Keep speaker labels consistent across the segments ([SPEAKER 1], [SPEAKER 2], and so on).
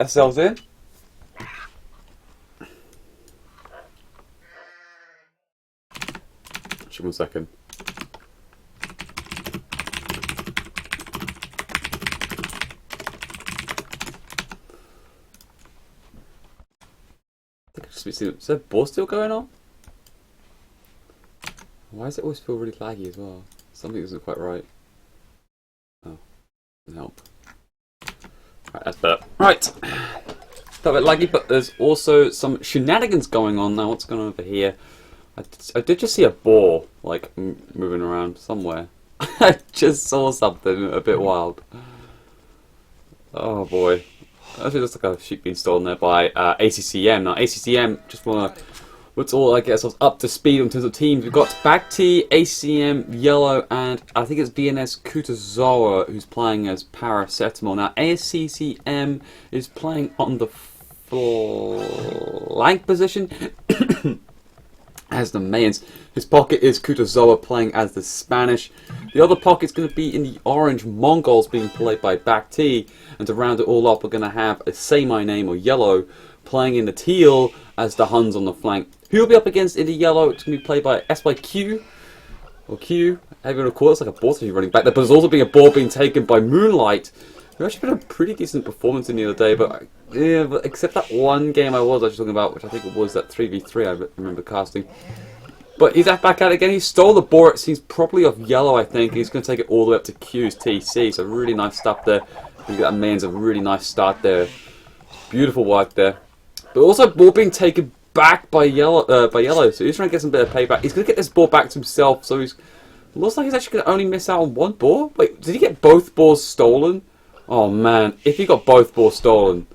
[SPEAKER 1] ourselves in. Actually, 1 second. I think I just is there a ball still going on? Why does it always feel really laggy as well? Something isn't quite right. Oh, doesn't help. Right, that's better. Right. A bit laggy, but there's also some shenanigans going on now. What's going on over here? I did just see a ball, like, moving around somewhere. I just saw something a bit wild. Oh boy. Actually looks like a sheep being stolen there by ACCM. Now, ACCM, just want to... Let's all, I guess, up to speed in terms of teams. We've got Bacti, ACCM, Yellow, and I think it's BNS Kutazawa who's playing as Paracetamol. Now, ACCM is playing on the flank position as the Mayans. His pocket is Kutazawa playing as the Spanish. The other pocket's going to be in the orange Mongols being played by Bacti. And to round it all up, we're going to have a Say My Name or Yellow playing in the teal as the Huns on the flank. Who will be up against in the yellow? It's going to be played by SYQ, or Q, however you want to call it. It's like a ball running back there, but there's also being a ball being taken by Moonlight, who actually put a pretty decent performance in the other day, but yeah, but except that one game I was actually talking about, which I think it was that 3v3 I remember casting. But he's back at it again. He stole the ball, it seems, probably off Yellow, I think. He's going to take it all the way up to Q's TC, so really nice stuff there. I think that man's a really nice start there. Beautiful work there. But also ball being taken back by Yellow, so he's trying to get some bit of payback. He's going to get this ball back to himself, so he's looks like he's actually going to only miss out on one ball. Wait, did he get both balls stolen? Oh man, if he got both balls stolen,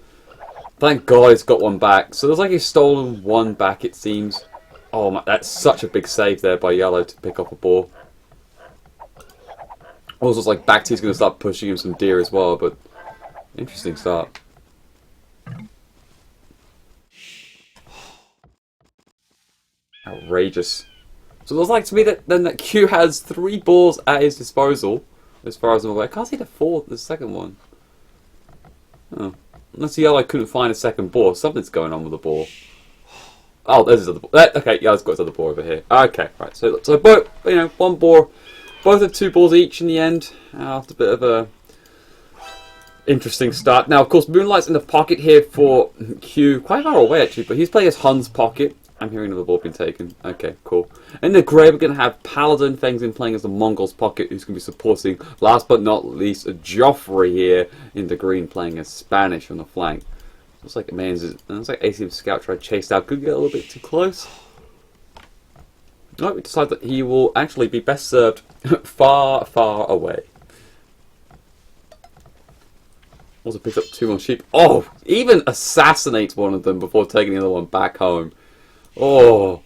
[SPEAKER 1] thank God he's got one back. So it looks like he's stolen one back, it seems. Oh man, that's such a big save there by Yellow to pick up a ball. Also, it's like Bacti's going to start pushing him some deer as well, but interesting start. Outrageous. So it looks like to me that then that Q has 3 balls at his disposal, as far as I'm aware. I can't see the second one. Oh. Unless Yellow couldn't find a second ball. Something's going on with the ball. Oh, there's his other ball. Okay, Yellow's got his other ball over here. Okay, right. So both, you know, one ball, both have 2 balls each in the end. After a bit of a interesting start. Now, of course, Moonlight's in the pocket here for Q, quite far away actually, but he's playing his Hun's pocket. I'm hearing another ball being taken. Okay, cool. In the grey, we're going to have Paladin Fengzin playing as the Mongols pocket, who's going to be supporting, last but not least, Joffrey here in the green playing as Spanish on the flank. Looks like looks like ACM Scout tried to chase out. Could get a little bit too close. No, we decide that he will actually be best served far, far away. Also picks up 2 more sheep. Oh, even assassinates one of them before taking the other one back home. Oh,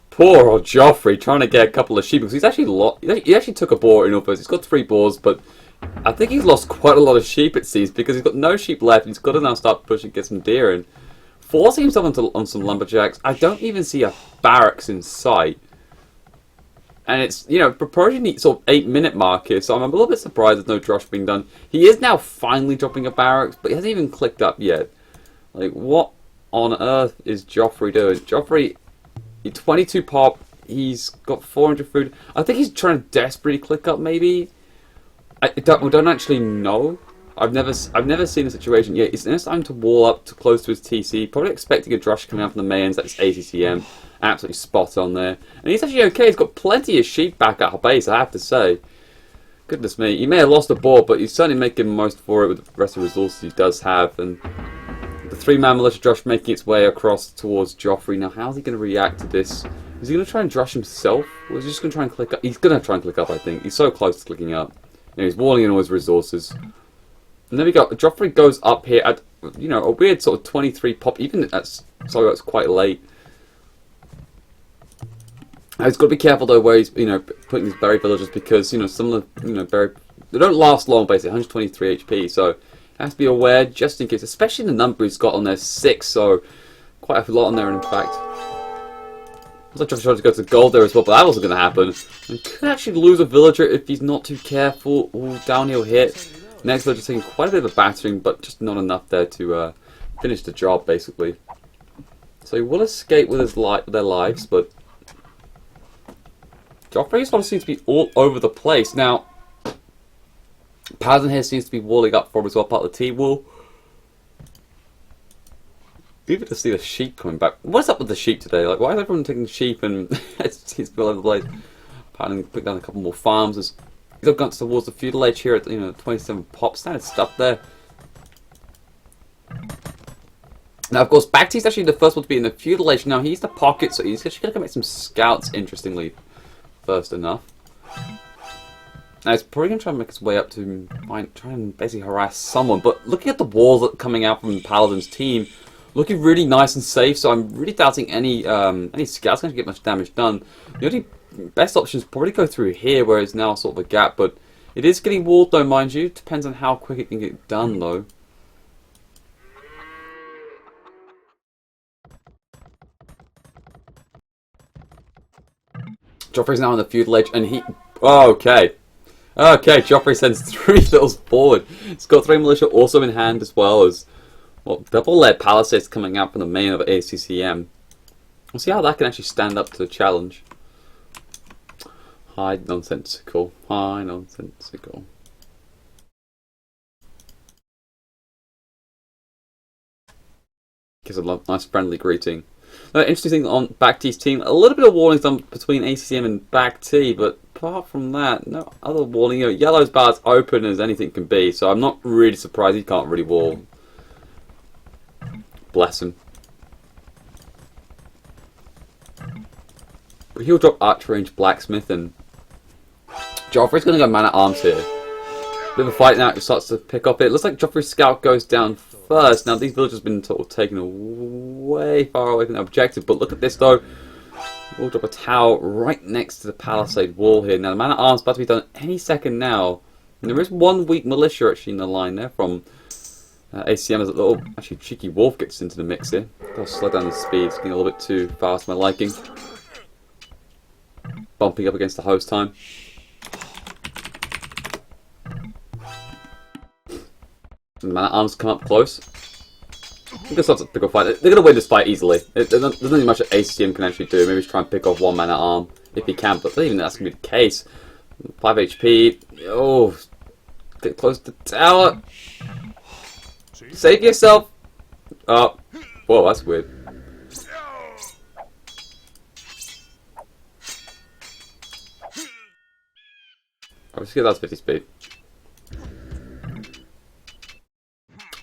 [SPEAKER 1] poor old Joffrey trying to get a couple of sheep because he's actually he actually took a boar in all first. He's got 3 boars, but I think he's lost quite a lot of sheep it seems because he's got no sheep left. He's got to now start pushing, get some deer in, forcing himself on some lumberjacks. I don't even see a barracks in sight, and it's, you know, approaching the sort of 8-minute mark here. So I'm a little bit surprised there's no Drush being done. He is now finally dropping a barracks, but he hasn't even clicked up yet. Like, what on earth is Joffrey doing? Joffrey, 22 pop, he's got 400 food. I think he's trying to desperately click up, maybe. We don't actually know. I've never seen a situation yet. It's time to wall up to close to his TC. Probably expecting a Drush coming out from the Mayans. That's ACCM. Absolutely spot on there. And he's actually okay. He's got plenty of sheep back at base, I have to say. Goodness me. He may have lost a ball, but he's certainly making most for it with the rest of the resources he does have. And the 3-man militia Drush making its way across towards Joffrey. Now, how's he going to react to this? Is he going to try and Drush himself? Or is he just going to try and click up? He's going to try and click up, I think. He's so close to clicking up. You know, he's walling in all his resources. And there we go. Joffrey goes up here at, you know, a weird sort of 23 pop. Even that's quite late. He's got to be careful though where he's, you know, putting these berry villagers because, you know, some of the, you know, they don't last long basically. 123 HP, so has to be aware just in case, especially the number he's got on there, 6. So quite a lot on there in fact. Looks like Joffrey tried to go to gold there as well, but that wasn't going to happen. And could actually lose a villager if he's not too careful. Ooh, downhill hit. Next villager taking quite a bit of a battering, but just not enough there to finish the job, basically. So he will escape with their lives, but Joffrey's one seems to be all over the place. Now, Paladin here seems to be walling up for him as well, part of the T-wall. Even to see the sheep coming back. What's up with the sheep today? Like, why is everyone taking sheep and it's all over the place? Paladin put down a couple more farms. He's up gone towards the feudal age here at 27 pop. Standard stuff there. Now, of course, Bacti's actually the first one to be in the feudal age. Now, he's the pocket, so he's actually going to go make some scouts, interestingly, first enough. Now, he's probably going to try and make his way up to try and basically harass someone. But looking at the walls that are coming out from Paladin's team, looking really nice and safe, so I'm really doubting any scouts going to get much damage done. The only best option is probably go through here, where it's now sort of a gap, but it is getting walled though, mind you. Depends on how quick it can get done though. Joffrey's now on the feudal edge, and he... Oh, okay. Okay, Joffrey sends 3 Vittles forward. He's got 3 militia also in hand, as well as... Well, double-layered palisades coming out from the main of ACCM. We'll see how that can actually stand up to the challenge. High nonsensical. High nonsensical. Gives a nice friendly greeting. Now, interesting thing on Back-T's team, a little bit of warnings done between ACCM and Back-T, but apart from that, no other warning. Yellow's about as open as anything can be, so I'm not really surprised he can't really wall. Bless him. But he'll drop archer range blacksmith, and Joffrey's going to go man at arms here. Bit of a fight now. It starts to pick up. It looks like Joffrey's scout goes down first. Now these villagers have been sort of taken way far away from the objective, but look at this though. We'll drop a tower right next to the palisade wall here. Now the man at arms is about to be done any second now, and there is one weak militia actually in the line there from ACM as a little actually cheeky wolf gets into the mix here. Gotta slow down the speed. It's getting a little bit too fast for my liking. Bumping up against the host time. And the man at arms come up close. I think it's not a pick off fight. They're going to win this fight easily. There's nothing much that ACM can actually do. Maybe just try and pick off one man at arm if he can, but I don't even think that's going to be the case. 5 HP. Oh, get close to the tower. Save yourself. Oh, whoa, that's weird. Obviously, that's 50 speed.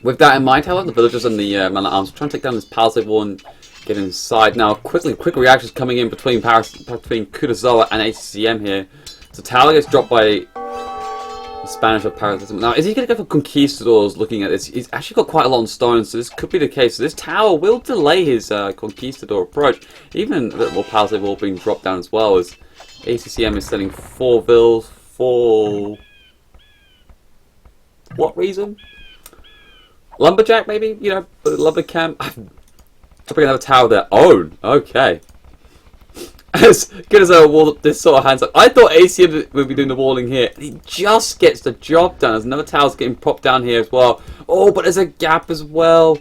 [SPEAKER 1] With that in mind, however, the villagers and the man at arms are trying to take down this palisade wall and get inside. Now, quick reactions coming in between Kurosawa and ACCM here. So tower gets dropped by the Spanish of parasitism. Now, is he going to go for conquistadors? Looking at this, he's actually got quite a lot on stone, so this could be the case. So this tower will delay his conquistador approach. Even a little more palisade wall being dropped down as well, as ACCM is sending 4 vills for what reason? Lumberjack, maybe? Lumber camp. Dropping another tower of their own. Okay. As good as a wall, this sort of hands up. I thought ACM would be doing the walling here. And he just gets the job done. There's another tower's getting propped down here as well. Oh, but there's a gap as well.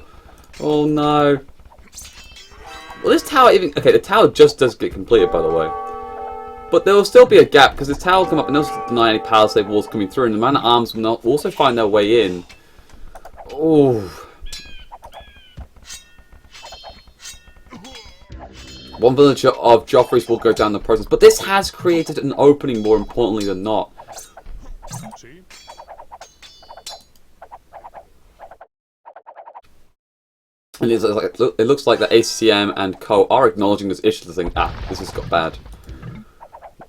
[SPEAKER 1] Oh no. Well, this tower even... Okay, the tower just does get completed, by the way. But there will still be a gap, because this tower will come up and they'll deny any palisade walls coming through. And the man at arms will not also find their way in. Oh. One villager of Joffrey's will go down the process, but this has created an opening more importantly than not. And it looks like the ACM and Co are acknowledging this issue, saying, this has got bad.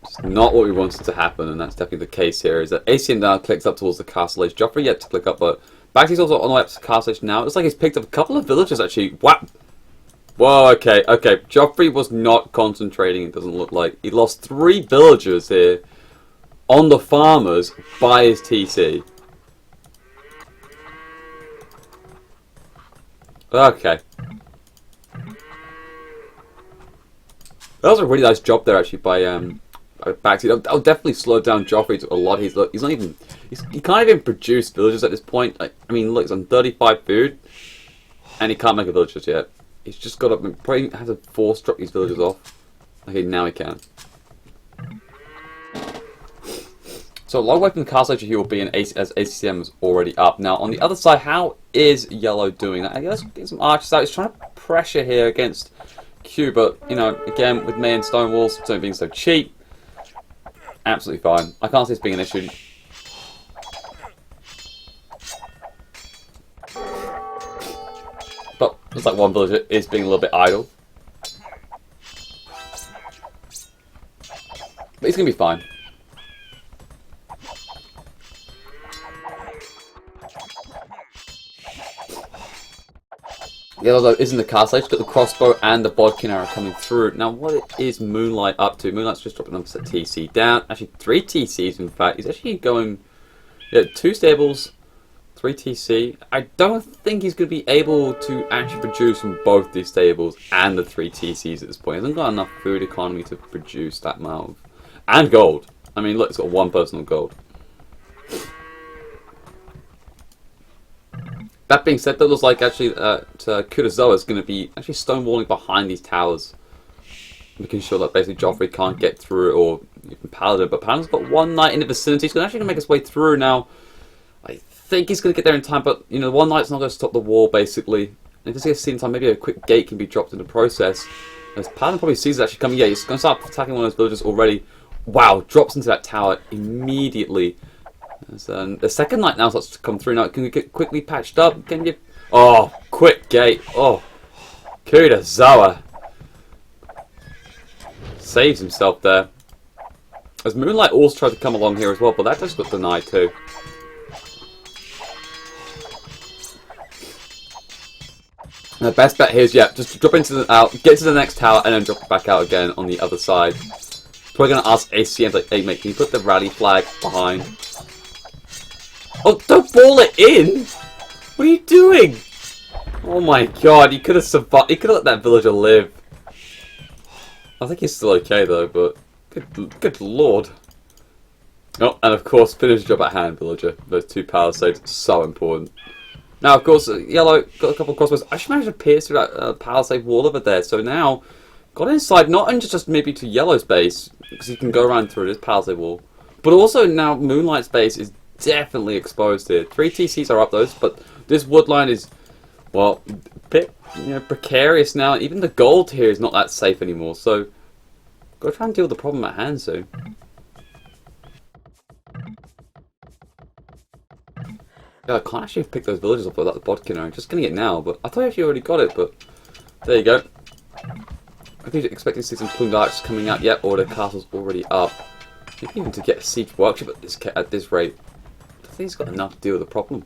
[SPEAKER 1] It's not what we wanted to happen, and that's definitely the case here, is that ACM now clicks up towards the castle edge. Joffrey yet to click up, but Baxy's also on the way up to the castle edge now. It looks like he's picked up a couple of villagers actually. Wow. Whoa, okay. Joffrey was not concentrating, it doesn't look like. He lost 3 villagers here on the farmers by his TC. Okay. That was a really nice job there actually by Baxy. That'll definitely slow down Joffrey a lot. He can't even produce villagers at this point. I mean, look, he's on 35 food. And he can't make a village just yet. He's just got to probably have to force drop these villagers off. Okay, now he can. So a long way from the castle he will be in as ACCM is already up. Now on the other side, how is Yellow doing? I guess get some archers out. He's trying to pressure here against Q, but you know, again with me and Stonewalls, don't being so cheap. Absolutely fine. I can't see this being an issue. But looks like one villager is being a little bit idle. But he's gonna be fine. Yellow though is in the castle. He's got the crossbow and the bodkin arrow coming through. Now what is Moonlight up to? Moonlight's just dropping another TC down. Actually 3 TCs in fact. He's actually going 2 stables, 3 TC. I don't think he's going to be able to actually produce from both these stables and the 3 TCs at this point. He hasn't got enough food economy to produce that amount. And gold. I mean look, it's got 1 personal gold. That being said, that looks like actually Kurazawa is going to be actually stonewalling behind these towers, making sure that basically Joffrey can't get through, or even Paladin. But Paladin's got 1 knight in the vicinity. He's actually going to make his way through now. I think he's going to get there in time, but you know, 1 knight's not going to stop the wall basically. And if this gets seen in time, maybe a quick gate can be dropped in the process. As Paladin probably sees it actually coming, yeah, he's going to start attacking one of those villagers already. Wow, drops into that tower immediately. The second knight now starts to come through. Now, can we get quickly patched up? Can you? Oh, quick gate. Oh, Kurazawa saves himself there. As Moonlight also tried to come along here as well, but that just got denied too. And the best bet here is, yeah, just drop into the get to the next tower, and then drop it back out again on the other side. Probably going to ask ACM, like, hey mate, can you put the rally flag behind? Oh, don't ball it in! What are you doing? Oh my god, he could have survived. He could have let that villager live. I think he's still okay though, but good lord. Oh, and of course, finish the job at hand, villager. Those 2 palisades, so important. Now, of course, Yellow got a couple of crossbows. I should manage to pierce through that palisade wall over there. So now, got inside not only just maybe to Yellow's base, because he can go around through this palisade wall, but also now Moonlight's base is definitely exposed here. 3 TCs are up those, but this wood line is, well, a bit precarious now. Even the gold here is not that safe anymore. So, gotta try and deal with the problem at hand soon. Yeah, I can't actually pick those villagers up without the bodkin. I'm just getting it now, but I thought I actually already got it. But there you go. I think you're expecting to see some plumed archers coming out yet, or the castle's already up. Maybe even to get a siege workshop at this rate. I think he's got enough to deal with the problem.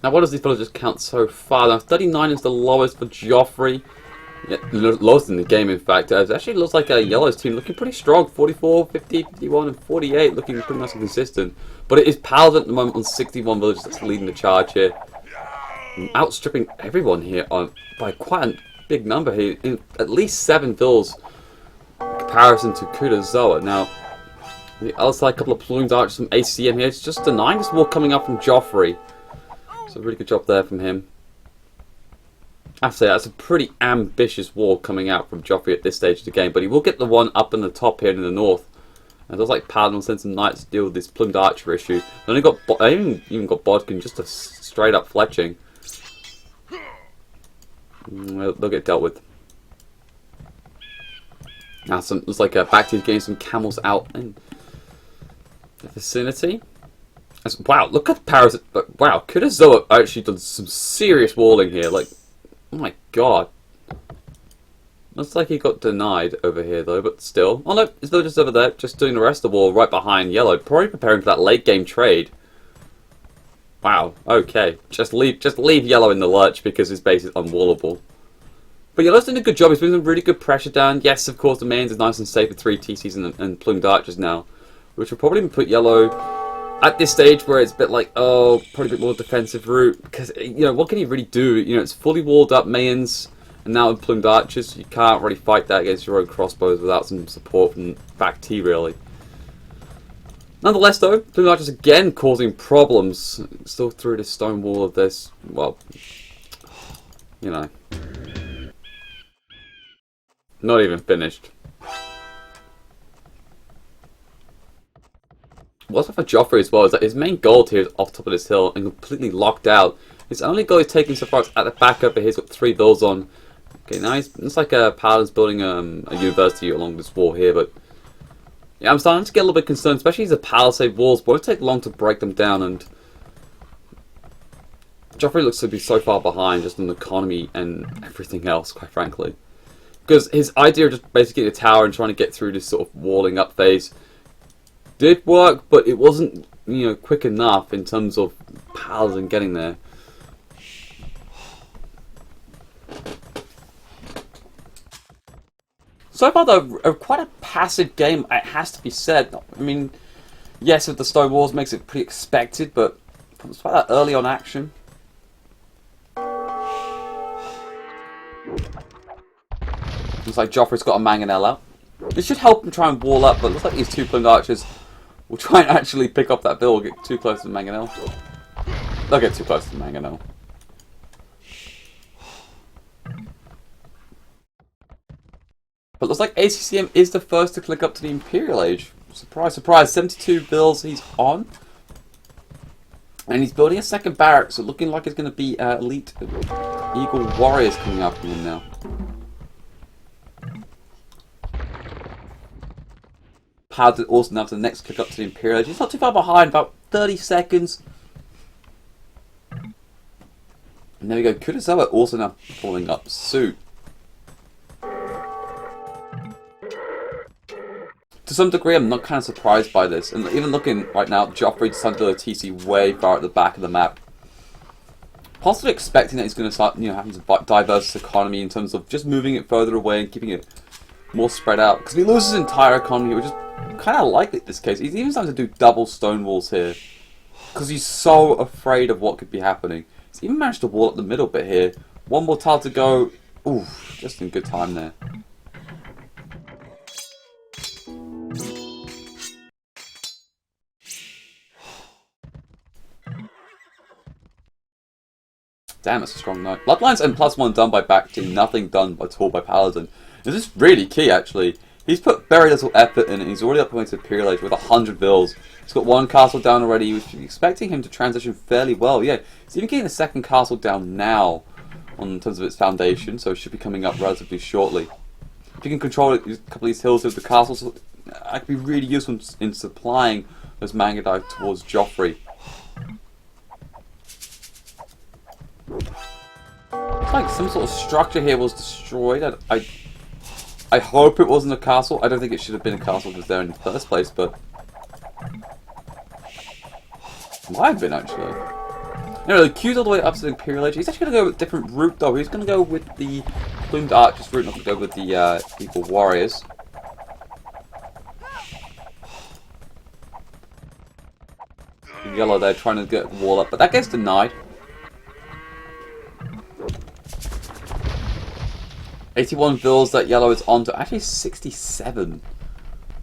[SPEAKER 1] Now, what does these villagers count so far? Now, 39 is the lowest for Joffrey. Yeah, lowest in the game, in fact. It actually looks like a Yellow's team looking pretty strong. 44, 50, 51, and 48 looking pretty nice and consistent. But it is Paladin at the moment on 61 villages that's leading the charge here. Outstripping everyone here by quite a big number here. In at least 7 vills in comparison to Kurazawa. Now, on the other side, a couple of plumed archers from ACM here. It's just denying this wall coming up from Joffrey. So, a really good job there from him. I have to say, that's a pretty ambitious wall coming out from Joffrey at this stage of the game. But he will get the one up in the top here in the north. And it looks like Paladin will send some knights to deal with this plumed archer issue. They even got Bodkin, just a straight up fletching. They'll get dealt with. Now, looks like back to getting some camels out in the vicinity. Wow, look at the powers. Wow, Kurazawa actually done some serious walling here. Like, oh my god. Looks like he got denied over here though, but still. Oh no, his villager's over there, just doing the rest of the wall right behind Yellow. Probably preparing for that late game trade. Wow, okay. Just leave Yellow in the lurch because his base is unwallable. But Yellow's doing a good job. He's putting some really good pressure down. Yes, of course, the mains is nice and safe with 3 TCs and plumed archers now, which will probably put Yellow at this stage where it's a bit like, oh, probably a bit more defensive route. Because, you know, what can he really do? You know, it's fully walled up mains, and now with plumed archers, you can't really fight that against your own crossbows without some support from back T, really. Nonetheless, though, Plume Archers again causing problems. Still through this stone wall of this. Well, you know, not even finished. What's up for Joffrey as well is that his main goal here is off top of this hill and completely locked out. His only goal he's taking so far is at the back over here. He's got 3 builds on. Okay, now it's like a Paladin's building a university along this wall here, but yeah, I'm starting to get a little bit concerned, especially the palisade walls. Won't take long to break them down, and Joffrey looks to be so far behind just in the economy and everything else, quite frankly. Because his idea of just basically a tower and trying to get through this sort of walling up phase did work, but it wasn't, you know, quick enough in terms of Paladin getting there. So far, though, quite a passive game, it has to be said. I mean, yes, with the stone walls makes it pretty expected, but despite that early on action. Looks like Joffrey's got a mangonel out. This should help him try and wall up, but it looks like these 2 plumed archers will try and actually pick up that bill or get too close to the mangonel. They'll get too close to the mangonel. But it looks like ACCM is the first to click up to the Imperial Age. Surprise, surprise. 72 bills he's on. And he's building a second barrack, so looking like it's going to be elite Eagle Warriors coming after him now. Paladin also now to the next click up to the Imperial Age. He's not too far behind, about 30 seconds. And there we go. Kurosawa also now falling up suit. To some degree, I'm not kind of surprised by this. And even looking right now, Joffrey decided to build a TC way far at the back of the map. Possibly expecting that he's going to start, you know, having to diverse his economy in terms of just moving it further away and keeping it more spread out. Because if he loses his entire economy, which is kind of likely in this case, he's even starting to do double stone walls here. Because he's so afraid of what could be happening. He's even managed to wall up the middle bit here. 1 more tile to go. Ooh, just in good time there. Damn, it's a strong night. Bloodlines and +1 done by back team, nothing done at all by Paladin. This is really key, actually. He's put very little effort in, and he's already up to Imperial Age with 100 bills. He's got 1 castle down already. We should be expecting him to transition fairly well. Yeah, he's even getting a 2nd castle down now in terms of its foundation, so it should be coming up relatively shortly. If you can control a couple of these hills with the castles, that could be really useful in supplying those Mangudai towards Joffrey. Looks like some sort of structure here was destroyed. I hope it wasn't a castle. I don't think it should have been a castle that was there in the first place, but it might have been, actually. Anyway, the queue's all the way up to the Imperial Age. He's actually going to go with a different route, though. He's going to go with the Plumed Archers route, not going to go with the Eagle Warriors. Yellow there trying to get a wall up, but that gets denied. 81 bills that Yellow is on to actually 67.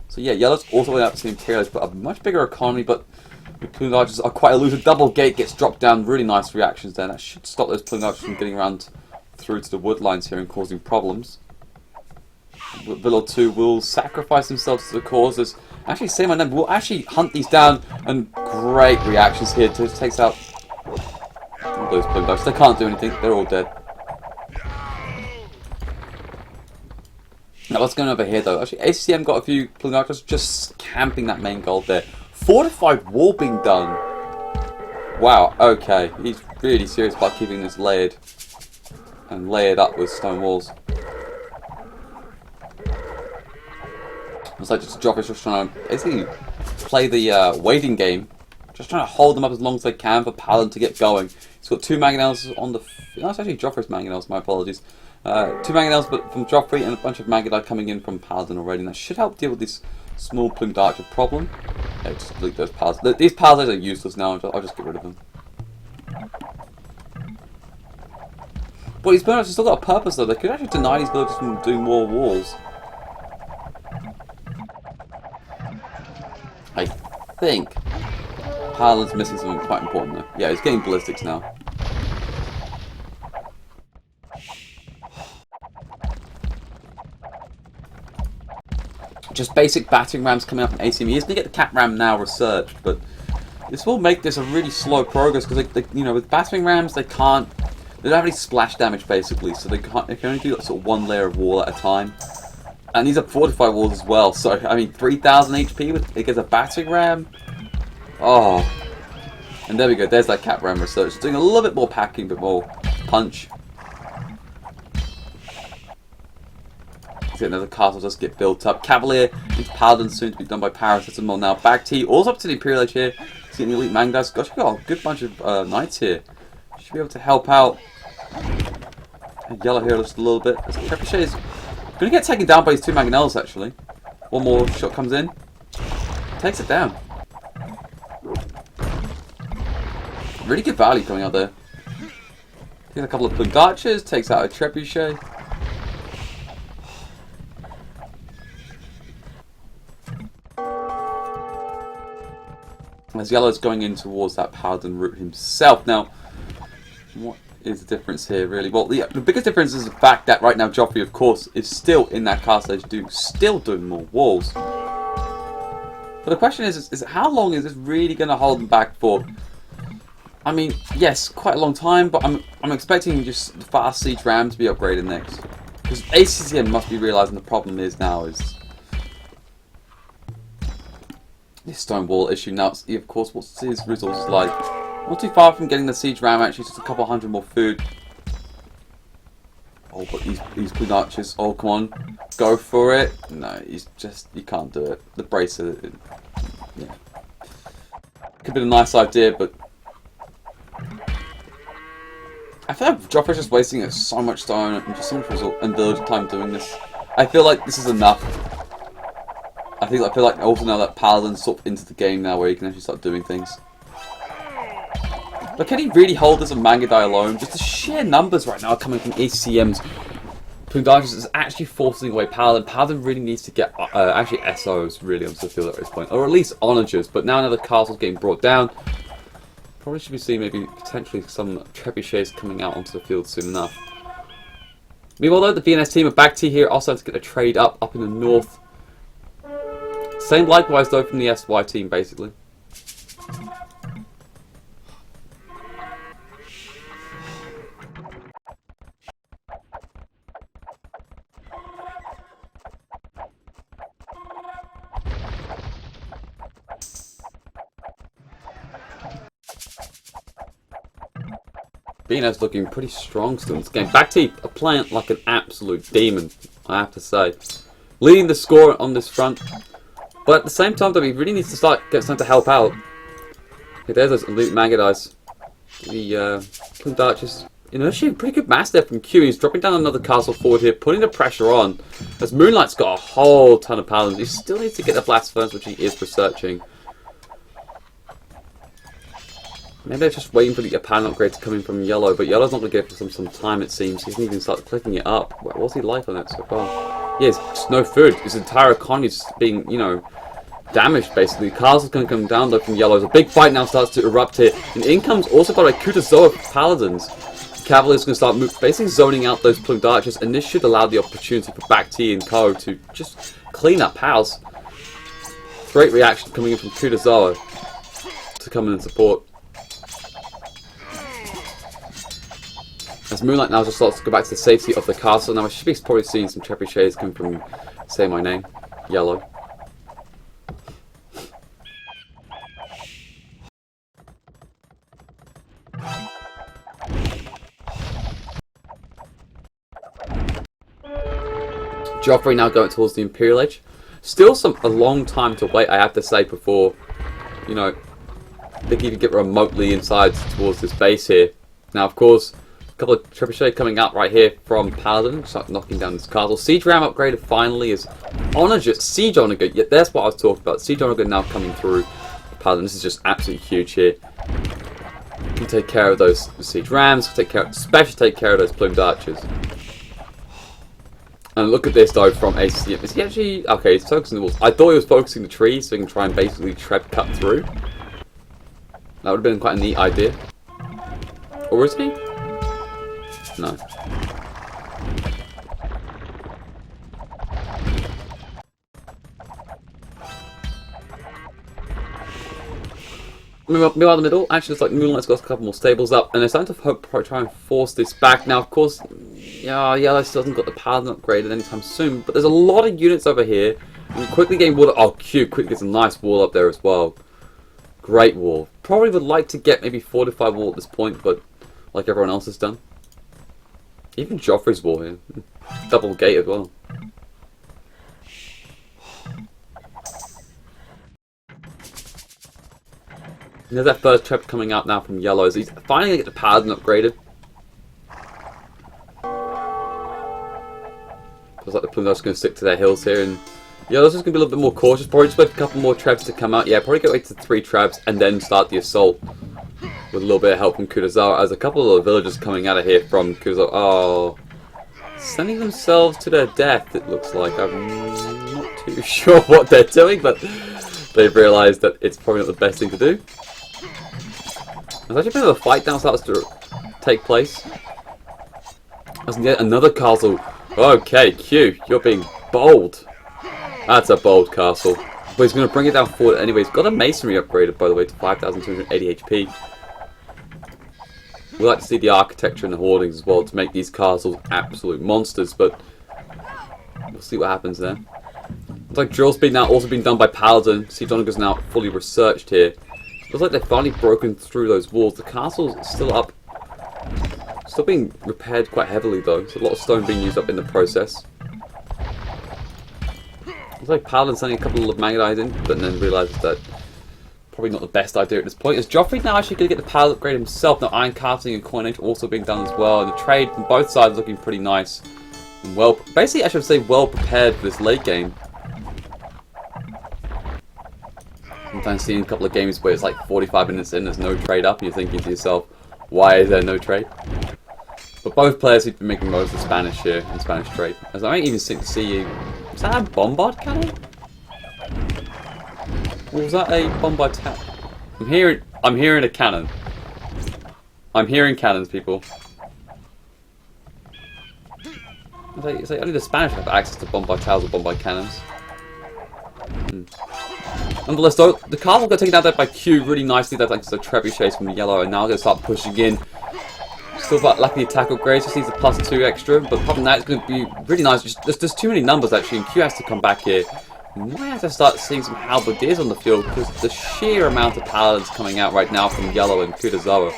[SPEAKER 1] So yeah, Yellow's also going up to the Imperial Age, but a much bigger economy, but the Plumed Archers are quite elusive. Double gate gets dropped down, really nice reactions there. That should stop those Plumed Archers from getting around through to the wood lines here and causing problems. Bill or 2 will sacrifice themselves to the cause. There's actually, same on them, we'll actually hunt these down, and great reactions here. Just takes out all those Plumed Archers. They can't do anything, they're all dead. Now what's going on over here though? Actually, ACM got a few Plumed Archers just camping that main gold there. Fortified wall being done. Wow, okay. He's really serious about keeping this layered and layered up with stone walls. Looks like just Joffrey's just trying to basically play the waiting game. Just trying to hold them up as long as they can for Paladin to get going. He's got 2 mangonels on the... No, it's actually Joffrey's mangonels, my apologies. 2 mangonels but from Joffrey and a bunch of Mangudai coming in from Paladin already. And that should help deal with this small Plumed Archer problem. Okay, just delete those Paladins. These Paladins are useless now, I'll just get rid of them. But these Plumed Archers still got a purpose though. They could actually deny these villagers from doing more walls. I think Paladin's missing something quite important though. Yeah, he's getting ballistics now. Just basic battering rams coming up in ACM. He's going to get the cap ram now researched, but this will make this a really slow progress because you know, with battering rams they don't have any splash damage basically, so they can only do sort of one layer of wall at a time. And these are fortified walls as well, so I mean 3,000 HP against a battering ram. Oh, and there we go. There's that cap ram research. It's doing a little bit more packing, but more punch. Another castle just get built up. Cavalier into Paladin soon to be done by Parasitism. Now back T, also up to the Imperial Age here. Getting the Elite Mangas. Gosh, we've got a good bunch of knights here. Should be able to help out. And yellow here just a little bit. Trebuchet is going to get taken down by his two Mangonels actually. One more shot comes in. Takes it down. Really good value coming out there. Takes a couple of Plumed Archers. Takes out a Trebuchet. As Yellow's going in towards that Paladin route himself. Now, what is the difference here, really? Well, the biggest difference is the fact that right now Joffrey, of course, is still in that castle age, still doing more walls. But the question is how long is this really going to hold them back for? I mean, yes, quite a long time, but I'm expecting just the fast siege ram to be upgraded next. Because ACCM must be realising the problem is now is this Stonewall issue. Now, of course, what's his resources like? Not too far from getting the siege ram, actually, just a couple hundred more food. Oh, but these Plumed Archers. Oh, come on. Go for it. No, he's just, you can't do it. The bracer, yeah. Could be a nice idea, but I feel like Joffrey's just wasting so much stone and just so much result and village time doing this. I feel like this is enough. I feel like also now that Paladin's sort of into the game now where he can actually start doing things. But can he really hold this on Mangudai alone? Just the sheer numbers right now are coming from ACM's. Plumed Archers is actually forcing away Paladin. Paladin really needs to get actually SOs really onto the field at this point. Or at least onagers. But now another castle's getting brought down. Probably should be seeing maybe potentially some trebuchets coming out onto the field soon enough. Meanwhile though, the VNS team are back to here, also have to get a trade up in the north. Same likewise though from the SY team basically. Bino's looking pretty strong still in this game. Bacti are playing like an absolute demon, I have to say. Leading the score on this front. But at the same time, though, he really needs to get something to help out. Okay, there's those elite Mangudais. The Plumed Archers, you know, shooting pretty good mass there from Q. He's dropping down another castle forward here, putting the pressure on. As Moonlight's got a whole ton of paladins. He still needs to get the blast furnace, which he is researching. Maybe they're just waiting for the paladin upgrade to come in from Yellow, but Yellow's not going to give him some time, it seems. He hasn't even started clicking it up. What's he like on it so far? Yeah, just no food. His entire economy is being, you know, damaged, basically. Castle's going to come down, though, from Yellow. A big fight now starts to erupt here. And in comes also by Kutazoa Paladins. Cavalier's going to start basically zoning out those Plumed Archers, and this should allow the opportunity for Bacti and Co. to just clean up house. Great reaction coming in from Kutazoa to come in and support. As Moonlight now just starts to go back to the safety of the castle. Now I should be probably seeing some trebuchets coming from, say my name, Yellow. Joffrey now going towards the Imperial Age. Still a long time to wait, I have to say, before, you know, they can even get remotely inside towards this base here. Now, of course, a couple of trebuchet coming out right here from Paladin, start knocking down this castle. Siege Ram upgraded finally is Onager, Siege Onager. Yeah, that's what I was talking about. Siege Onager now coming through Paladin. This is just absolutely huge here. You take care of those Siege Rams, especially take care of those Plumed Archers. And look at this though from ACM. Is he actually... Okay, he's focusing the walls. I thought he was focusing the trees so he can try and basically cut through. That would have been quite a neat idea. Or is he? No. Meanwhile, in the middle, actually looks like Moonlight's got a couple more stables up, and they're starting to try and force this back. Now, of course, yeah, Yellow still hasn't got the Paladin upgraded anytime soon, but there's a lot of units over here. And quickly getting water. Oh, Q quickly gets a nice wall up there as well. Great wall. Probably would like to get maybe fortified wall at this point, but like everyone else has done. Even Joffrey's wall here. Double gate as well. There's that first trap coming out now from Yellows. He's finally going to get the Paladin upgraded. Looks like the Plymouth's going to stick to their hills here. And Yellow's just going to be a little bit more cautious. Probably just wait for a couple more traps to come out. Yeah, probably wait to 3 traps and then start the assault. With a little bit of help from Kurosawa. As a couple of villagers coming out of here from Kurosawa. Oh. Sending themselves to their death, it looks like. I'm not too sure what they're doing, but they've realised that it's probably not the best thing to do. There's actually a bit of a fight now starts to take place. There's yet another castle. Okay, Q, you're being bold. That's a bold castle. But he's going to bring it down forward anyway. He's got a masonry upgraded, by the way, to 5,280 HP. We like to see the architecture and the hoardings as well to make these castles absolute monsters, but we'll see what happens there. Looks like drill speed now also being done by Paladin. See, Donegal's now fully researched here. Looks like they've finally broken through those walls. The castle's still up. Still being repaired quite heavily though. There's a lot of stone being used up in the process. Looks like Paladin sending a couple of Magadites in, but then realises that probably not the best idea at this point. Is Joffrey now actually going to get the Paladin upgrade himself? Now iron casting and coinage also being done as well. And the trade from both sides looking pretty nice. And well, basically I should say well prepared for this late game. Sometimes seeing a couple of games where it's like 45 minutes in, there's no trade up, and you're thinking to yourself, why is there no trade? But both players seem to be making most of the Spanish here, and Spanish trade. As I might even see you. Is that a bombard cannon? Or was that a bombard tank? I'm hearing a cannon. I'm hearing cannons, people. It's like only the Spanish have access to bombard towers or bombard cannons. Nonetheless, though, the castle got taken out there by Q really nicely. That's like just a trebuchet from the Yellow, and now they're going to start pushing in. Still lacking the attack upgrades, just needs a +2 extra, but apart from that, it's going to be really nice. There's too many numbers actually, and Q has to come back here. We might have to start seeing some halberdiers on the field because the sheer amount of paladins coming out right now from Yellow and Kurosawa,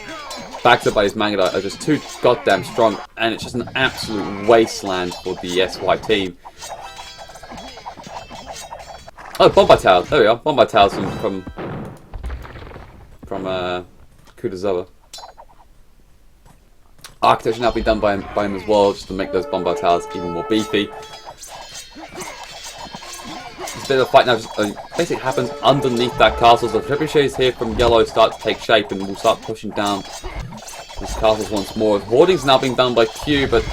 [SPEAKER 1] backed up by his Magadite, are just too goddamn strong, and it's just an absolute wasteland for the SY team. Oh, Bombard Towers. There we are. Bombard Towers from Kurosawa. Architecture now being done by him as well, just to make those Bombard Towers even more beefy. It's a bit of a fight now. Just, basically happens underneath that castle. So the trebuchets here from Yellow start to take shape, and we'll start pushing down these castles once more. Hoarding's now being done by Q, but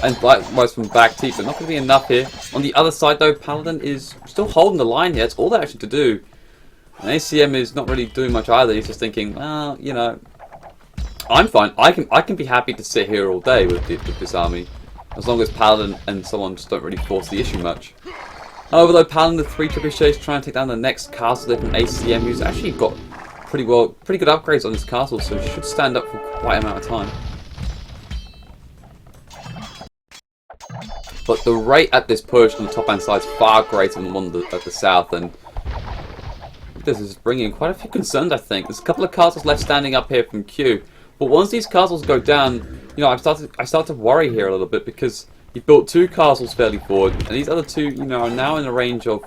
[SPEAKER 1] and likewise from back teeth, but not going to be enough here. On the other side though, Paladin is still holding the line here. It's all they're actually to do. And ACM is not really doing much either. He's just thinking, well, you know, I'm fine. I can be happy to sit here all day with this army, as long as Paladin and someone just don't really force the issue much. However, though, Paladin the 3 trebuchets trying to take down the next castle there from ACM, who's actually got pretty good upgrades on this castle, so should stand up for quite an amount of time. But the rate at this push on the top hand side is far greater than the one at the south, and this is bringing quite a few concerns, I think. There's a couple of castles left standing up here from Q, but once these castles go down, you know, I start to worry here a little bit, because he built 2 castles fairly forward, and these other 2, you know, are now in the range of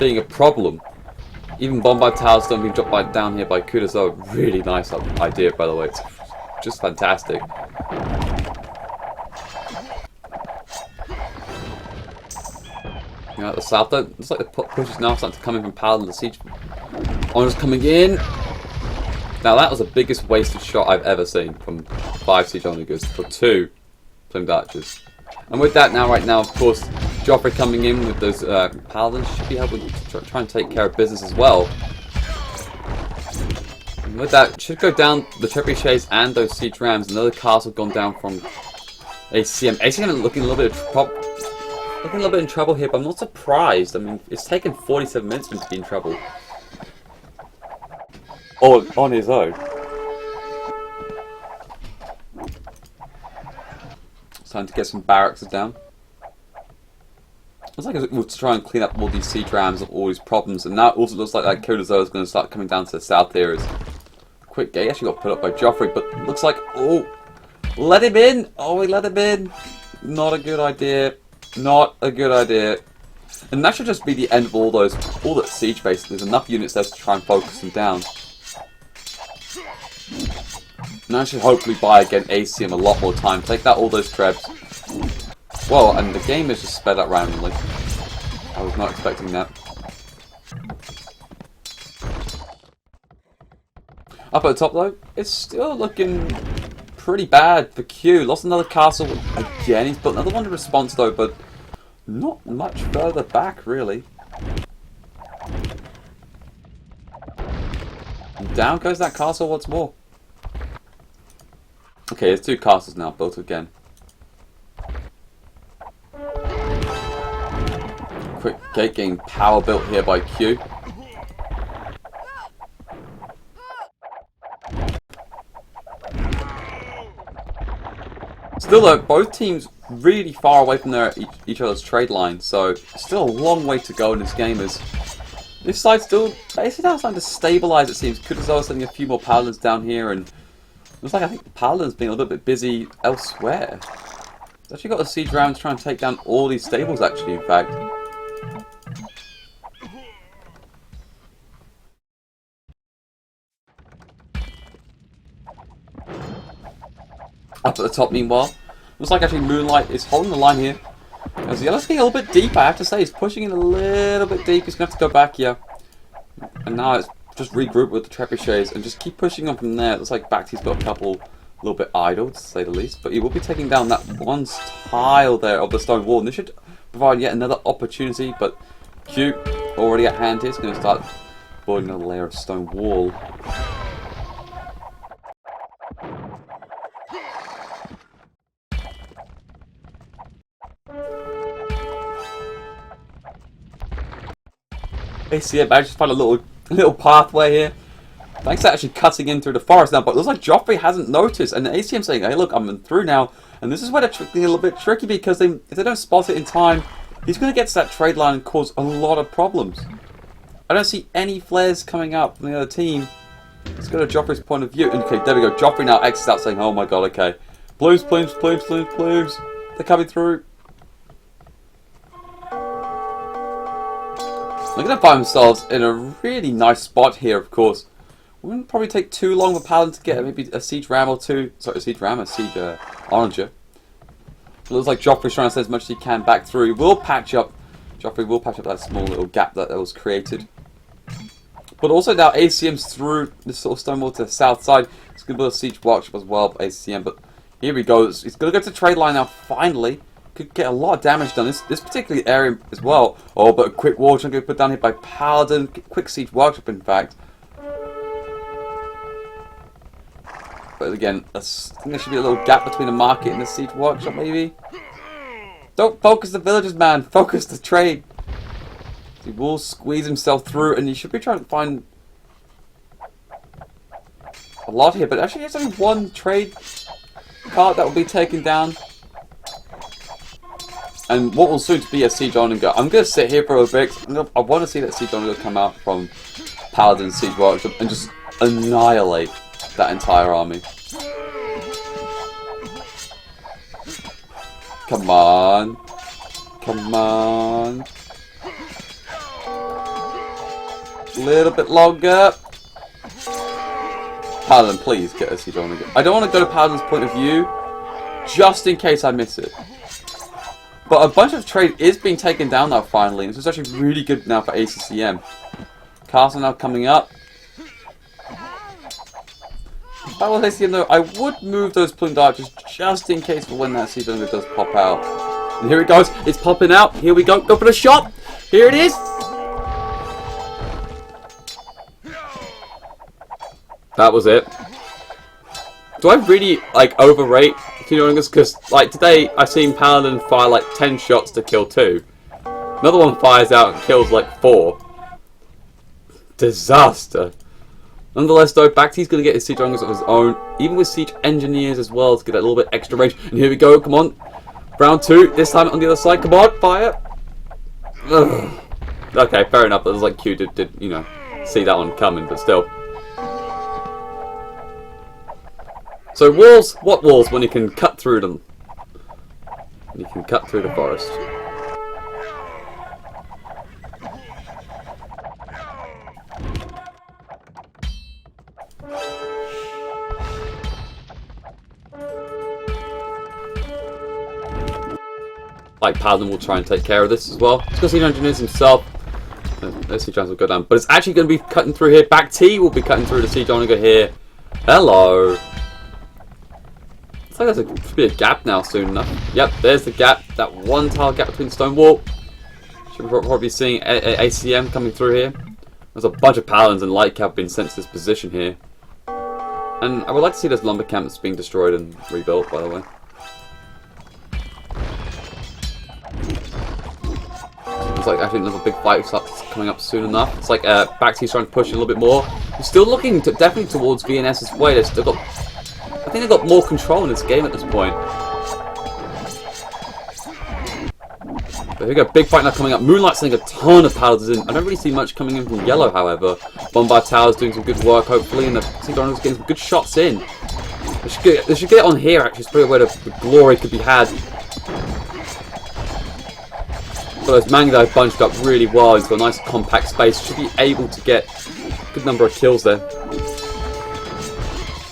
[SPEAKER 1] being a problem. Even Bombard Towers don't being dropped down here by Kurosawa. Really nice idea, by the way. It's just fantastic. You know, at the south, though, looks like the push is now starting to come in from Paladin. The siege honors coming in. Now that was the biggest wasted shot I've ever seen from 5 siege onagers for 2 Plumed Archers. And with that now, right now, of course, Joffrey coming in with those paladins should be able to try and take care of business as well. And with that, should go down the trebuchets and those siege rams. Another castle gone down from ACM. ACM looking a little bit in trouble here, but I'm not surprised. I mean, it's taken 47 minutes for him to be in trouble. All on his own. It's time to get some barracks down. Looks like we'll try and clean up all these siege rams of all these problems, and now it also looks like that Codex is going to start coming down to the south here. As quick gate actually got put up by Joffrey, but looks like let him in. Oh, we let him in. Not a good idea. Not a good idea. And that should just be the end of all that siege base. There's enough units there to try and focus them down. And that should hopefully buy again ACM a lot more time. Take out all those trebs. Well, and the game is just sped up randomly. I was not expecting that. Up at the top though, it's still looking pretty bad for Q. Lost another castle again. He's built another one in response though, but not much further back really. And down goes that castle once more. Okay, there's two castles now built again. Quick gate getting power built here by Q. Still though, both teams really far away from each other's trade line, so still a long way to go in this game. As this side's still basically now starting to stabilise, it seems. Kudazawa sending a few more paladins down here, and looks like I think the paladins being a little bit busy elsewhere. It's actually got the siege rounds trying to take down all these stables actually, in fact. Up at the top, meanwhile, looks like actually Moonlight is holding the line here. As the yellow's getting a little bit deep, I have to say. He's pushing in a little bit deep. He's going to have to go back here. And now it's just regroup with the trebuchets and just keep pushing on from there. It looks like Bacti's got a couple a little bit idle, to say the least. But he will be taking down that one tile there of the stone wall. And this should provide yet another opportunity. But Q, already at hand here, is going to start building another layer of stone wall. ACM managed to find a little pathway here. Thanks to actually cutting in through the forest now, but it looks like Joffrey hasn't noticed, and ACM saying, hey look, I'm through now. And this is where they're getting a little bit tricky, because if they don't spot it in time, he's going to get to that trade line and cause a lot of problems. I don't see any flares coming up from the other team. Let's go to Joffrey's point of view. And okay, there we go. Joffrey now exits out saying, oh my god, okay. Plumes, plumes, plumes, plumes, plumes. They're coming through. They're going to find themselves in a really nice spot here, of course. Wouldn't probably take too long for Paladin to get maybe a siege ram or two. Sorry, a siege ram, a siege onager. It looks like Joffrey's trying to send as much as he can back through. He will patch up. Joffrey will patch up that small little gap that was created. But also now ACM's through this sort of Stonewall to the south side. He's going to build a siege workshop as well, ACM. But here he goes. He's going to go to the trade line now, finally. Could get a lot of damage done. This particular area as well. Oh, but a quick wall trying to be put down here by Paladin. Quick siege workshop, in fact. But again, I think there should be a little gap between the market and the siege workshop, maybe. Don't focus the villagers, man. Focus the trade. He will squeeze himself through, and he should be trying to find a lot here. But actually, there's only one trade cart that will be taken down. And what will soon be a siege onager. I'm going to sit here for a bit. I want to see that siege onager come out from Paladin's siege workshop and just annihilate that entire army. Come on. Come on. A little bit longer. Paladin, please get a siege onager. I don't want to go to Paladin's point of view, just in case I miss it. But a bunch of trade is being taken down now finally. This is actually really good now for ACCM. Castle now coming up. If I was ACCM though, I would move those plumed archers just in case for when that siege onager does pop out. And here it goes. It's popping out. Here we go. Go for the shot. Here it is. That was it. Do I really, like, overrate Feudal? Because, like, today I've seen Paladin fire, like, 10 shots to kill 2. Another one fires out and kills, like, 4. Disaster. Nonetheless, though, Bacti's going to get his siege junglers of his own, even with siege engineers as well, to get that little bit extra range. And here we go, come on. Round 2, this time on the other side, come on, fire. Ugh. Okay, fair enough, it was like Q did, you know, see that one coming, but still. So walls, what walls when you can cut through them? You can cut through the forest. Like, Paladin will try and take care of this as well. He's got siege engineers himself. Those siege will go down. But it's actually going to be cutting through here. Back T will be cutting through the siege engineer here. Hello. Looks like there should be a gap now soon enough. Yep, there's the gap. That one tile gap between Stonewall. Should probably be seeing ACM coming through here. There's a bunch of Paladins and light cap being sent to this position here. And I would like to see those lumber camps being destroyed and rebuilt, by the way. It's like actually another big fight starts coming up soon enough. It's like Bacti's trying to push a little bit more. He's still looking definitely towards VNS's way. They've still got, I think they've got more control in this game at this point. But here we go, big fight now coming up. Moonlight's sending a ton of paladins in. I don't really see much coming in from yellow, however. Bombard Tower's doing some good work, hopefully, and the Sea Donald's getting some good shots in. They should get on here, actually. It's probably where the glory could be had. But those Mangdai bunched up really well into a nice compact space. Should be able to get a good number of kills there.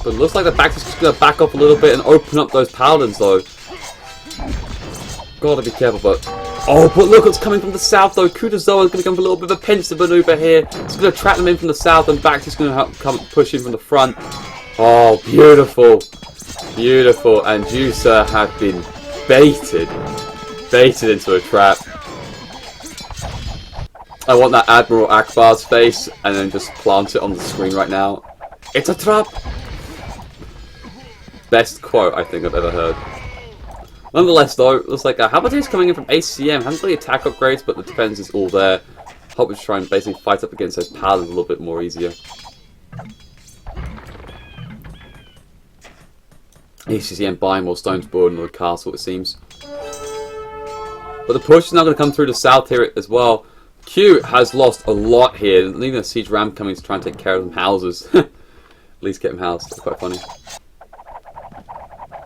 [SPEAKER 1] But it looks like the back is just going to back up a little bit and open up those paladins, though. Gotta be careful, but... Oh, but look what's coming from the south, though. Kudazoa is going to come for a little bit of a pincer maneuver here. It's going to trap them in from the south, and Bacti's going to come push in from the front. Oh, beautiful. Beautiful. And you, sir, have been baited. Baited into a trap. I want that Admiral Akbar's face, and then just plant it on the screen right now. It's a trap! Best quote I think I've ever heard. Nonetheless, though, it looks like Habitate's coming in from ACM. Hasn't really attack upgrades, but the defense is all there. Hope we try and basically fight up against those paladins a little bit more easier. ACM buying more stones board into the castle, it seems. But the push is now going to come through the south here as well. Q has lost a lot here, and even a siege ram coming to try and take care of them houses. At least get them housed. That's quite funny.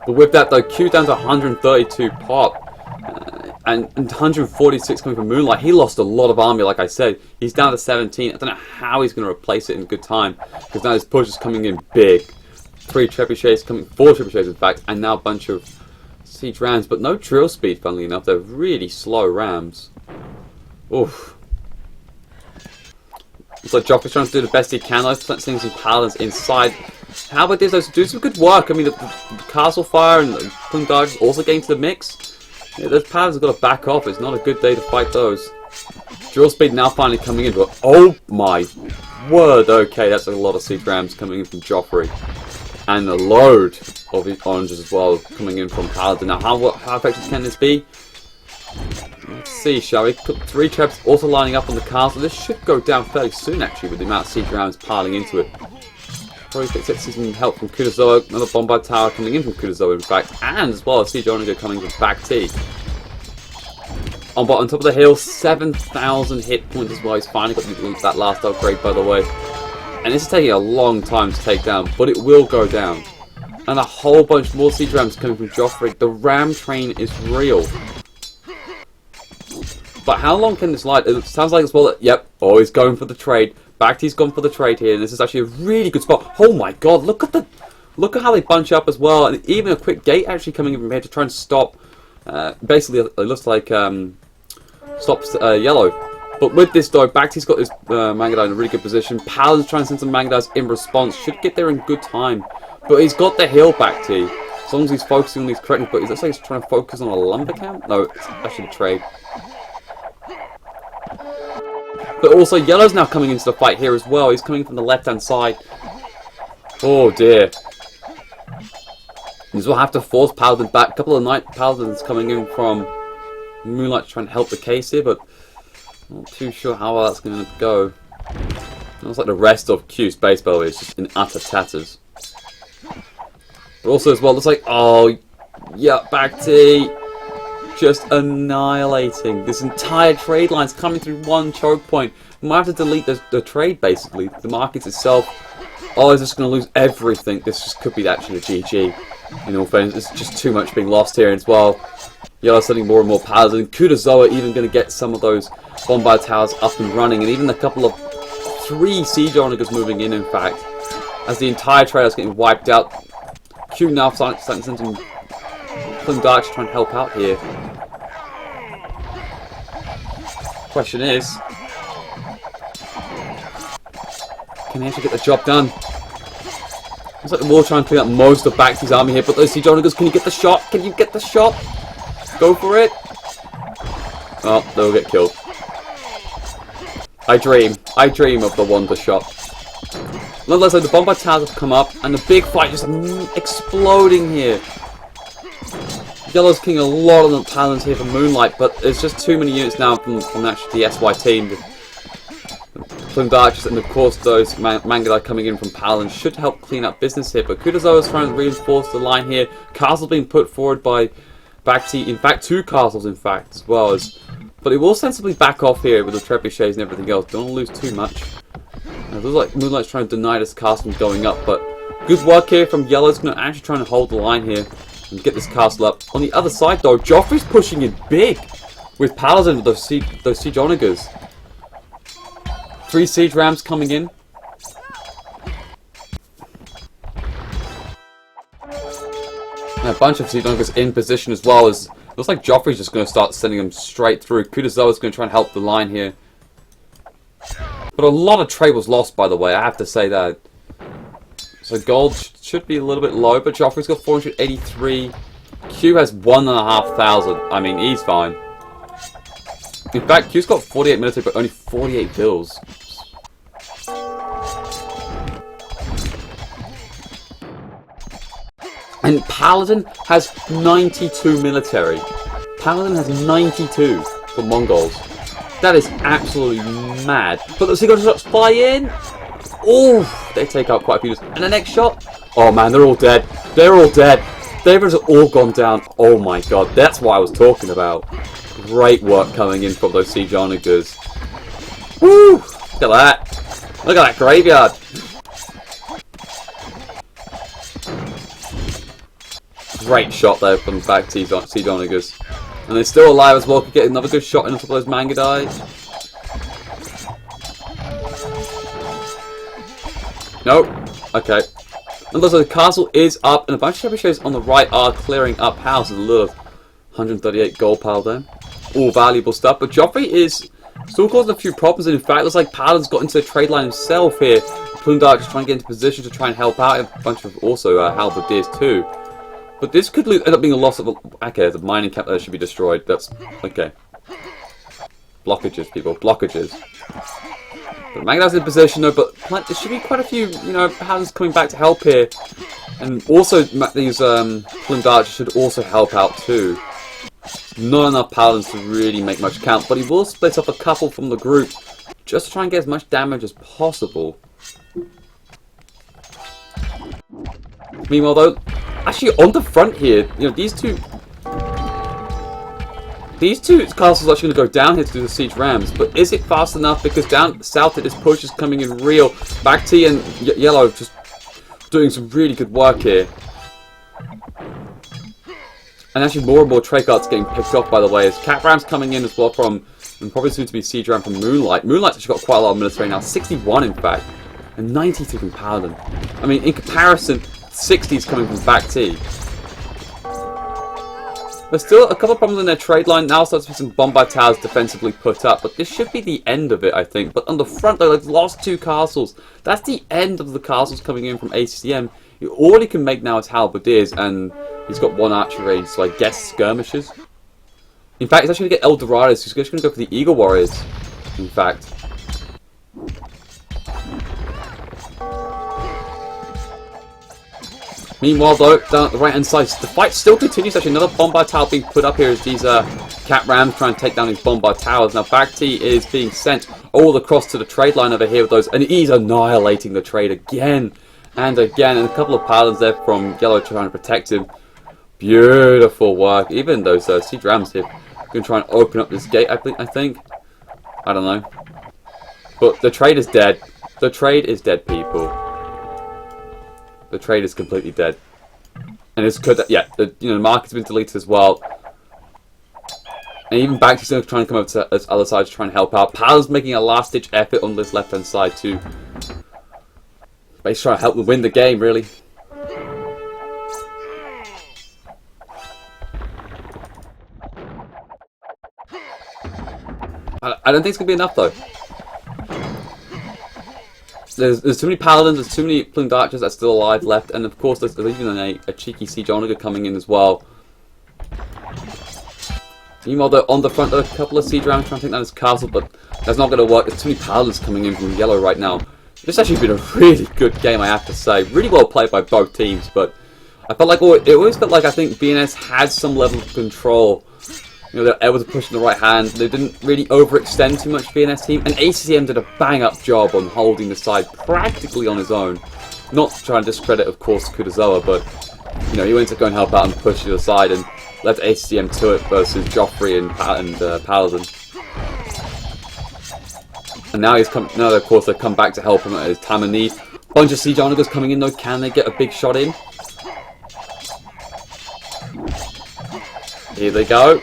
[SPEAKER 1] But with that, though, Q down to 132 pop, and 146 coming from Moonlight. He lost a lot of army, like I said. He's down to 17. I don't know how he's going to replace it in good time, because now his push is coming in big. 3 trebuchets coming, 4 trebuchets in fact, and now a bunch of siege rams, but no drill speed, funnily enough. They're really slow rams. Oof. Looks like Joffrey's trying to do the best he can. I'm seeing some paladins inside. How about this? Those do some good work. I mean, the castle fire and the Pung Dodge also getting to the mix. Yeah, those paladins have got to back off. It's not a good day to fight those. Drill speed now finally coming in, but oh my word! Okay, that's a lot of siege rams coming in from Joffrey, and a load of the oranges as well coming in from Paladin. Now, how effective can this be? Let's see, shall we? Put 3 traps also lining up on the castle. This should go down fairly soon, actually, with the amount of siege rams piling into it. Probably get some help from Kudazoa. Another bombard tower coming in from Kudazoa, in fact, and as well as siege Onaga coming from back T. On top of the hill, 7,000 hit points as well. He's finally got that last upgrade, by the way. And this is taking a long time to take down, but it will go down. And a whole bunch more siege rams coming from Joffrey. The ram train is real. But how long can this last? It sounds like as well that, yep, oh, he's going for the trade. Bacti's gone for the trade here, and this is actually a really good spot. Oh my god, look at how they bunch up as well, and even a quick gate actually coming in from here to try and stop. Basically, it looks like stops yellow. But with this though, Bacti's got his Mangudai in a really good position. Paladin's trying to send some Mangudais in response. Should get there in good time. But he's got the hill, Bacti. As long as he's focusing on these correctly, but it looks like he's trying to focus on a lumber camp? No, it's actually a trade. But also, Yellow's now coming into the fight here as well. He's coming from the left-hand side. Oh dear. This will have to force Paladin back. A couple of Knight Paladins coming in from Moonlight to try and help the case here, but not too sure how well that's going to go. Looks like the rest of Q's base, by the way, is just in utter tatters. But also as well, looks like, oh, yeah, Bhakti just annihilating. This entire trade line's coming through one choke point. We might have to delete the trade, basically. The markets itself. Oh, is just going to lose everything. This just could be actually a GG. In all fairness, it's just too much being lost here as well. Yellow sending more and more Paladin. Kudazoa even going to get some of those Bombard Towers up and running. And even a couple of 3 Siege Onagers moving in fact. As the entire trade is getting wiped out. Q now starting sending Flame Dark to try and help out here. Question is, can he actually get the job done? Looks like we're trying to clean up most of Bhakti's army here, but those Siege Onagers, can you get the shot? Can you get the shot? Go for it. Oh, they'll get killed. I dream of the wonder shot. Nonetheless, the Bombard Towers have come up, and the big fight just exploding here. Yellow's killing a lot of the Talons here for Moonlight, but there's just too many units now from actually the SY team. Plumed Archers and of course those Mangadai coming in from Paladin should help clean up business here, but Kudazoa is trying to reinforce the line here. Castle being put forward by Bhakti, in fact 2 castles in fact as well as, but it will sensibly back off here with the trebuchets and everything else. Don't want to lose too much. It looks like Moonlight's trying to deny this castle from going up, but good work here from Yellow's going to actually trying to hold the line here and get this castle up. On the other side though, Joffrey's pushing in big with Paladin with those Siege Onagers. 3 Siege Rams coming in. And a bunch of Siege Onagers in position as well, as looks like Joffrey's just going to start sending them straight through. Kudazoa's going to try and help the line here. But a lot of trade was lost, by the way, I have to say that. So gold should be a little bit low, but Joffrey's got 483. Q has 1,500. I mean, he's fine. In fact, Q's got 48 military, but only 48 bills. And Paladin has 92 military. Paladin has 92 for Mongols. That is absolutely mad. But the Seagull shots fly in. Oh, they take out quite a few. And the next shot. Oh man, they're all dead. They're all dead. They've all gone down. Oh my god, that's what I was talking about. Great work coming in from those Siege Onagers. Woo! Look at that. Look at that graveyard. Great shot there from back Siege Onagers. And they're still alive as well. Could get another good shot in on top of those Mangadai. Nope. Okay. And also the castle is up, and a bunch of trebuchets on the right are clearing up houses. A little 138 gold Paladin. All valuable stuff. But Joffrey is still causing a few problems, and in fact, it looks like Paladin's got into the trade line himself here. Plundark is trying to get into position to try and help out. A bunch of also halberdiers too. But this could end up being a loss of... Okay, the mining camp there should be destroyed. That's... Okay. Blockages, people. Blockages. But Magnad's in position though, but there should be quite a few, you know, Paladins coming back to help here. And also, these Plumed Archers should also help out too. Not enough Paladins to really make much count, but he will split up a couple from the group just to try and get as much damage as possible. Meanwhile though, actually on the front here, you know, these two castles are actually going to go down here to do the Siege Rams, but is it fast enough? Because down south this push is coming in real. Bhakti and Yellow just doing some really good work here. And actually more and more trade cards getting picked off, by the way, as Cat Rams coming in as well from, and probably soon to be Siege Ram from Moonlight. Moonlight's actually got quite a lot of military now, 61 in fact, and 92 from Paladin. I mean, in comparison, 60s coming from Bhakti. There's still a couple of problems in their trade line. Now starts to be some bombard towers defensively put up. But this should be the end of it, I think. But on the front, though, they've lost 2 castles. That's the end of the castles coming in from ACCM. All he can make now is halberdiers, and he's got 1 archery range, so I guess skirmishers. In fact, he's actually going to get El Dorados. He's just going to go for the Eagle Warriors, in fact. Meanwhile, though, down at the right-hand side, the fight still continues. Actually, another bombard tower being put up here as these Cat Rams try and take down these bombard towers. Now, Bhakti is being sent all across to the trade line over here with those, and he's annihilating the trade again and again. And a couple of paladins there from Yellow trying to protect him. Beautiful work. Even those Siege Rams here going to try and open up this gate, I think. I don't know. But the trade is dead. The trade is dead, people. The trade is completely dead, and it's good that the market's been deleted as well. And even Banksy's going to try and come over to the other side to try and help out. Paladin's making a last-ditch effort on this left-hand side too, but he's trying to help them win the game, really. I don't think it's going to be enough though. There's too many paladins, there's too many plumed archers that's still alive left, and of course there's even a cheeky siege onager coming in as well. Meanwhile, though, on the front, there are a couple of siege rams trying to take down this castle, but that's not going to work. There's too many paladins coming in from yellow right now. This has actually been a really good game, I have to say. Really well played by both teams, but I felt like it always felt like I think BNS had some level of control. You know, they're able to push in the right hand. They didn't really overextend too much, BNS team. And ACCM did a bang-up job on holding the side practically on his own. Not trying to discredit, of course, Kudazoa, but you know, he went to go and help out and push to the side and left ACCM to it versus Joffrey and Paladin. And now of course, they've come back to help him at his time of need. Bunch of siege onagers coming in though. Can they get a big shot in? Here they go.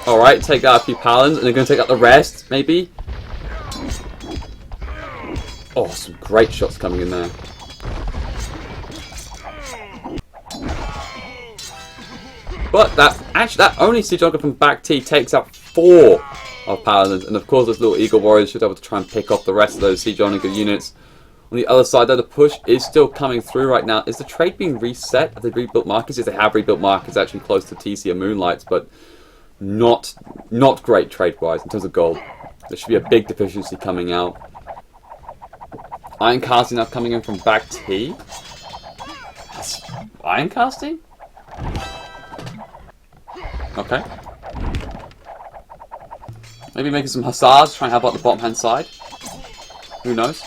[SPEAKER 1] Alright, take out a few paladins, and they're going to take out the rest, maybe? Oh, some great shots coming in there. But that only siege onagger from back T takes out 4 of paladins, and of course those little eagle warriors should be able to try and pick off the rest of those siege onagger units. On the other side though, the push is still coming through right now. Is the trade being reset? Have they rebuilt markets? Yes, they have rebuilt markets actually close to TC and Moonlights, but not great trade-wise in terms of gold. There should be a big deficiency coming out. Iron casting now coming in from back T. That's iron casting? Okay. Maybe making some hussars, try and help out the bottom hand side. Who knows?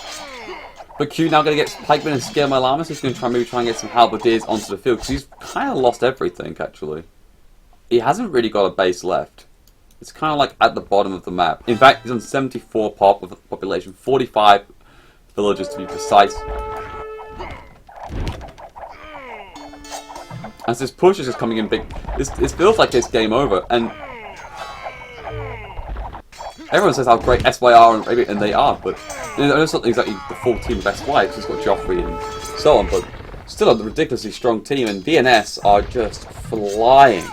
[SPEAKER 1] But Q now going to get pikemen and scale my llamas. He's going to try and get some halberdiers onto the field because he's kind of lost everything actually. He hasn't really got a base left. It's kind of like at the bottom of the map. In fact, he's on 74 pop with a population, 45 villages to be precise. As this push is just coming in big, it feels like it's game over. And everyone says how great SY are, and they are, but it's not exactly the full team of SY, because it's got Joffrey and so on, but still a ridiculously strong team, and BNS are just flying.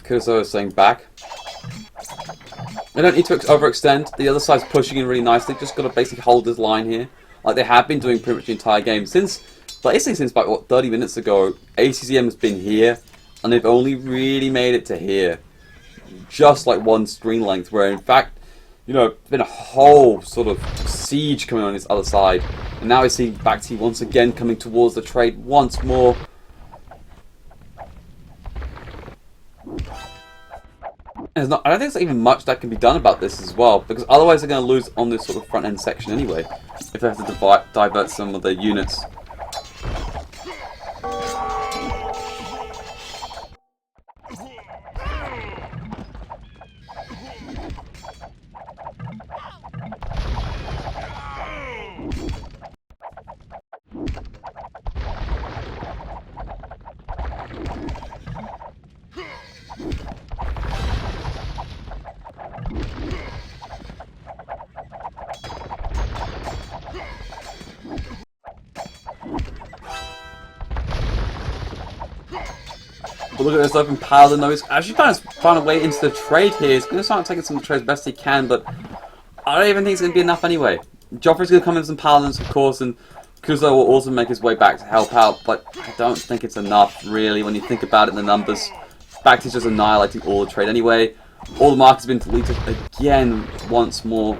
[SPEAKER 1] Kudazoa is saying back. They don't need to overextend. The other side's pushing in really nicely. Just got to basically hold this line here, like they have been doing pretty much the entire game basically since about what 30 minutes ago. ACCM has been here, and they've only really made it to here, just like one screen length. Where in fact, you know, there's been a whole sort of siege coming on this other side, and now we see Bhakti once again coming towards the trade once more. I don't think there's even much that can be done about this as well, because otherwise they're going to lose on this sort of front end section anyway, if they have to divert some of their units. But look at this open Paladin though. He's actually trying to find a way into the trade here. He's going to start taking some trades best he can, but I don't even think it's going to be enough anyway. Joffrey's going to come in with some Paladins, of course, and Kuzo will also make his way back to help out, but I don't think it's enough, really, when you think about it in the numbers. Bacty's just annihilating all the trade anyway. All the markets have been deleted again once more.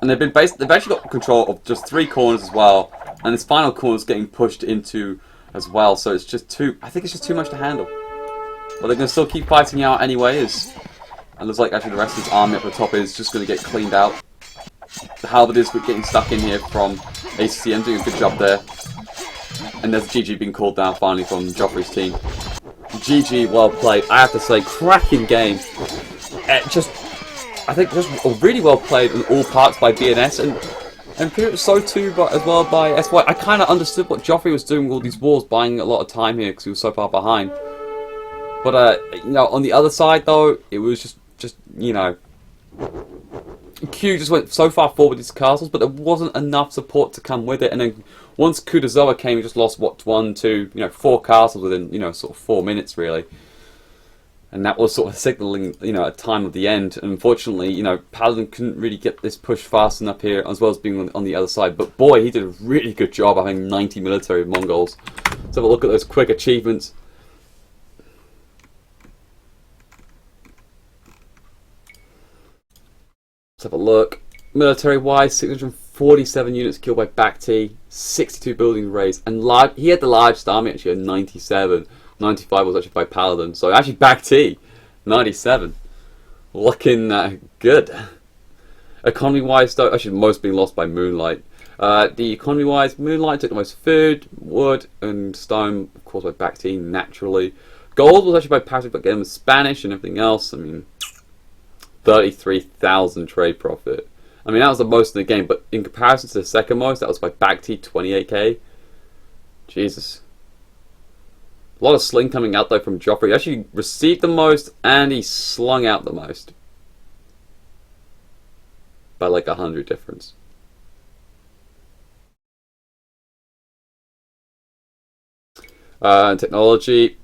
[SPEAKER 1] And they've actually got control of just 3 corners as well, and this final corner is getting pushed into as well, so it's just I think it's just too much to handle. But they're going to still keep fighting out anyway, and looks like actually the rest of his army up the top is just going to get cleaned out. The Halberdiers were getting stuck in here from ACCM, doing a good job there. And there's GG being called down finally from Joffrey's team. GG, well played. I have to say, cracking game. I think just really well played in all parts by BNS, and so too, but as well by SY. I kind of understood what Joffrey was doing with all these wars, buying a lot of time here because he was so far behind. But you know, on the other side though, it was just you know, Q just went so far forward with his castles, but there wasn't enough support to come with it. And then once Kudozoa came, he just lost what 1, 2, 4 castles within sort of 4 minutes really. And that was sort of signaling, a time of the end. And unfortunately, Paladin couldn't really get this push fast enough here, as well as being on the other side. But boy, he did a really good job having 90 military Mongols. Let's have a look at those quick achievements. Let's have a look. Military-wise, 647 units killed by Bacty, 62 buildings razed, and he had the largest army actually at 97. 95 was actually by Paladin, so actually Bacty, 97. Looking good. Economy-wise, though, actually most being lost by Moonlight. The economy-wise, Moonlight took the most food, wood, and stone, of course, by Bacty, naturally. Gold was actually by Patrick, but again with Spanish and everything else. I mean, 33,000 trade profit. I mean, that was the most in the game, but in comparison to the second most, that was by Bacty, 28k. Jesus. A lot of sling coming out though from Joffrey. He actually received the most and he slung out the most. By like 100 difference. Technology.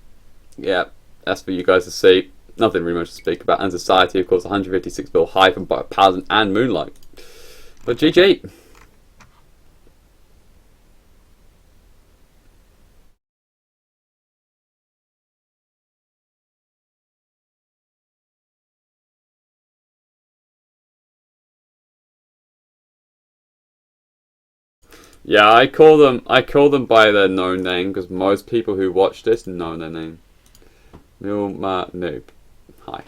[SPEAKER 1] Yeah, that's for you guys to see. Nothing really much to speak about. And society, of course, 156 bill high from Paladin and Moonlight. But GG. Yeah, I call them by their known name because most people who watch this know their name. Milma Noob. Hi.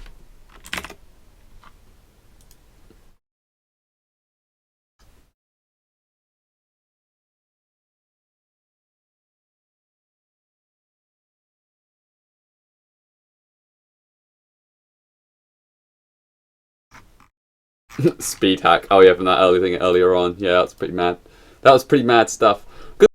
[SPEAKER 1] Speed hack. Oh yeah, from that earlier on. Yeah, that's pretty mad. That was pretty mad stuff.